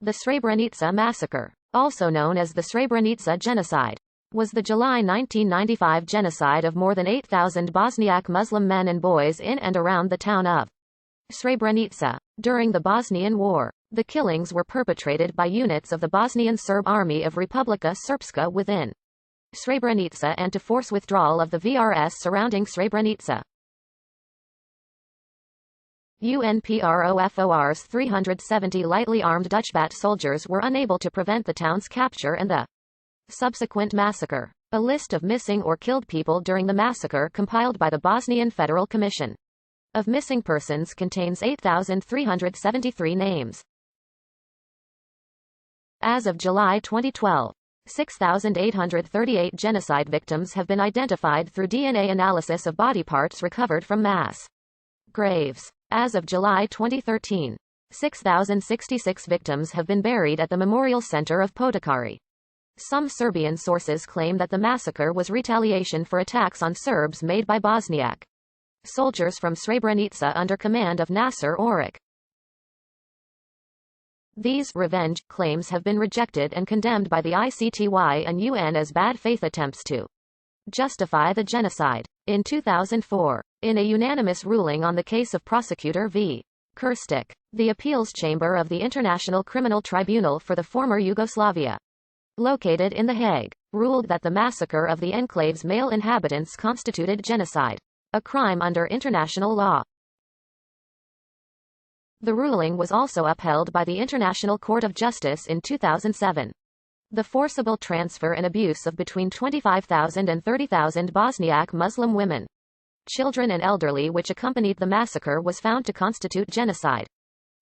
The Srebrenica massacre, also known as the Srebrenica genocide, was the July 1995 genocide of more than 8,000 Bosniak Muslim men and boys in and around the town of Srebrenica. During the Bosnian War, the killings were perpetrated by units of the Bosnian Serb Army of Republika Srpska within Srebrenica and to force withdrawal of the VRS surrounding Srebrenica. UNPROFOR's 370 lightly armed Dutchbat soldiers were unable to prevent the town's capture and the subsequent massacre. A list of missing or killed people during the massacre compiled by the Bosnian Federal Commission of Missing Persons contains 8,373 names. As of July 2012, 6,838 genocide victims have been identified through DNA analysis of body parts recovered from mass graves. As of July 2013, 6,066 victims have been buried at the Memorial Center of Potokari. Some Serbian sources claim that the massacre was retaliation for attacks on Serbs made by Bosniak soldiers from Srebrenica under command of Nasser Oric. These revenge claims have been rejected and condemned by the ICTY and UN as bad faith attempts to justify the genocide. In 2004, in a unanimous ruling on the case of Prosecutor V. Kirstic, the appeals chamber of the International Criminal Tribunal for the former Yugoslavia, located in The Hague, ruled that the massacre of the enclave's male inhabitants constituted genocide, a crime under international law. The ruling was also upheld by the International Court of Justice in 2007. The forcible transfer and abuse of between 25,000 and 30,000 Bosniak Muslim women, children and elderly which accompanied the massacre was found to constitute genocide,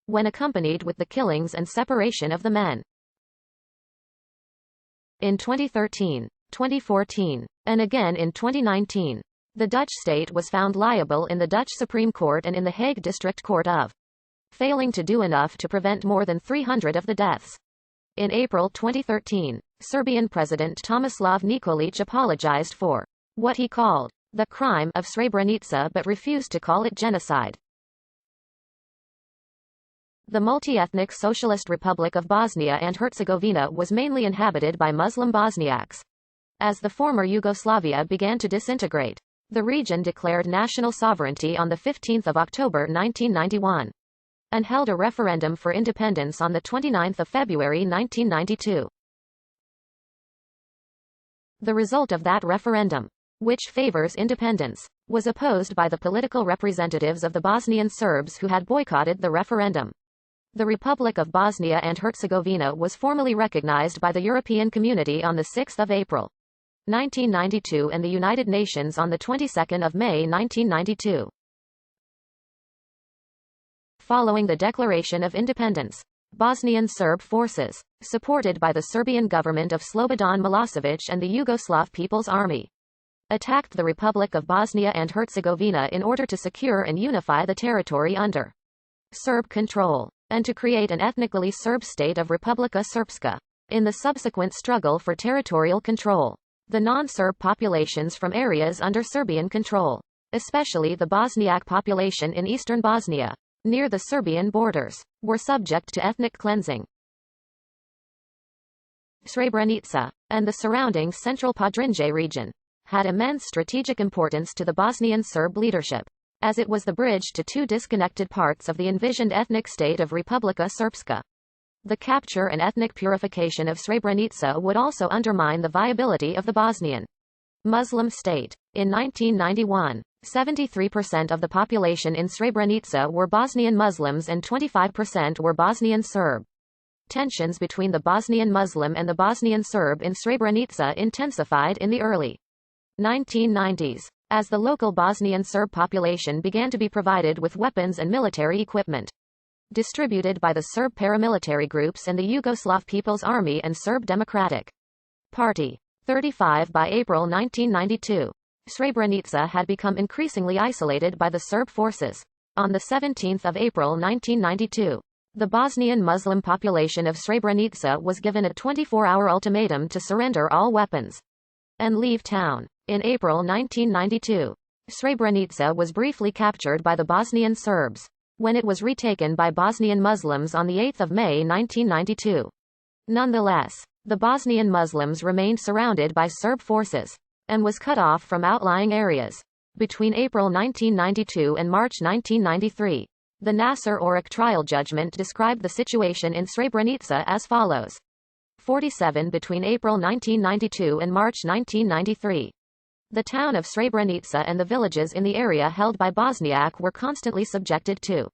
when accompanied with the killings and separation of the men. In 2013, 2014, and again in 2019, the Dutch state was found liable in the Dutch Supreme Court and in the Hague District Court of failing to do enough to prevent more than 300 of the deaths. In April 2013, Serbian President Tomislav Nikolic apologized for what he called the crime of Srebrenica but refused to call it genocide. The multi-ethnic Socialist Republic of Bosnia and Herzegovina was mainly inhabited by Muslim Bosniaks. As the former Yugoslavia began to disintegrate, the region declared national sovereignty on 15 October 1991. And held a referendum for independence on 29 February 1992. The result of that referendum, which favors independence, was opposed by the political representatives of the Bosnian Serbs who had boycotted the referendum. The Republic of Bosnia and Herzegovina was formally recognized by the European Community on 6 April 1992 and the United Nations on 22 May 1992. Following the declaration of independence, Bosnian Serb forces, supported by the Serbian government of Slobodan Milosevic and the Yugoslav People's Army, attacked the Republic of Bosnia and Herzegovina in order to secure and unify the territory under Serb control, and to create an ethnically Serb state of Republika Srpska. In the subsequent struggle for territorial control, the non-Serb populations from areas under Serbian control, especially the Bosniak population in eastern Bosnia, near the Serbian borders, were subject to ethnic cleansing. Srebrenica, and the surrounding central Podrinje region, had immense strategic importance to the Bosnian Serb leadership, as it was the bridge to two disconnected parts of the envisioned ethnic state of Republika Srpska. The capture and ethnic purification of Srebrenica would also undermine the viability of the Bosnian Muslim state. In 1991, 73% of the population in Srebrenica were Bosnian Muslims and 25% were Bosnian Serb. Tensions between the Bosnian Muslim and the Bosnian Serb in Srebrenica intensified in the early 1990s, as the local Bosnian Serb population began to be provided with weapons and military equipment, distributed by the Serb paramilitary groups and the Yugoslav People's Army and Serb Democratic Party. 35 By April 1992, Srebrenica had become increasingly isolated by the Serb forces. On 17 April 1992, the Bosnian Muslim population of Srebrenica was given a 24-hour ultimatum to surrender all weapons and leave town. In April 1992, Srebrenica was briefly captured by the Bosnian Serbs. when it was retaken by Bosnian Muslims on 8 May 1992. Nonetheless, the Bosnian Muslims remained surrounded by Serb forces, and was cut off from outlying areas. Between April 1992 and March 1993, the Nasser Oric trial judgment described the situation in Srebrenica as follows. 47 Between April 1992 and March 1993. The town of Srebrenica and the villages in the area held by Bosniak were constantly subjected to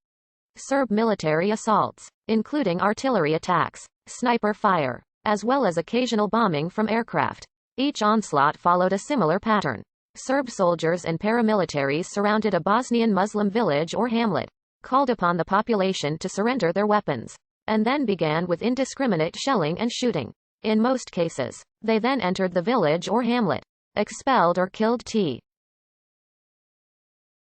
Serb military assaults, including artillery attacks, sniper fire, as well as occasional bombing from aircraft. Each onslaught followed a similar pattern. Serb soldiers and paramilitaries surrounded a Bosnian Muslim village or hamlet, called upon the population to surrender their weapons, and then began with indiscriminate shelling and shooting. In most cases, they then entered the village or hamlet, expelled or killed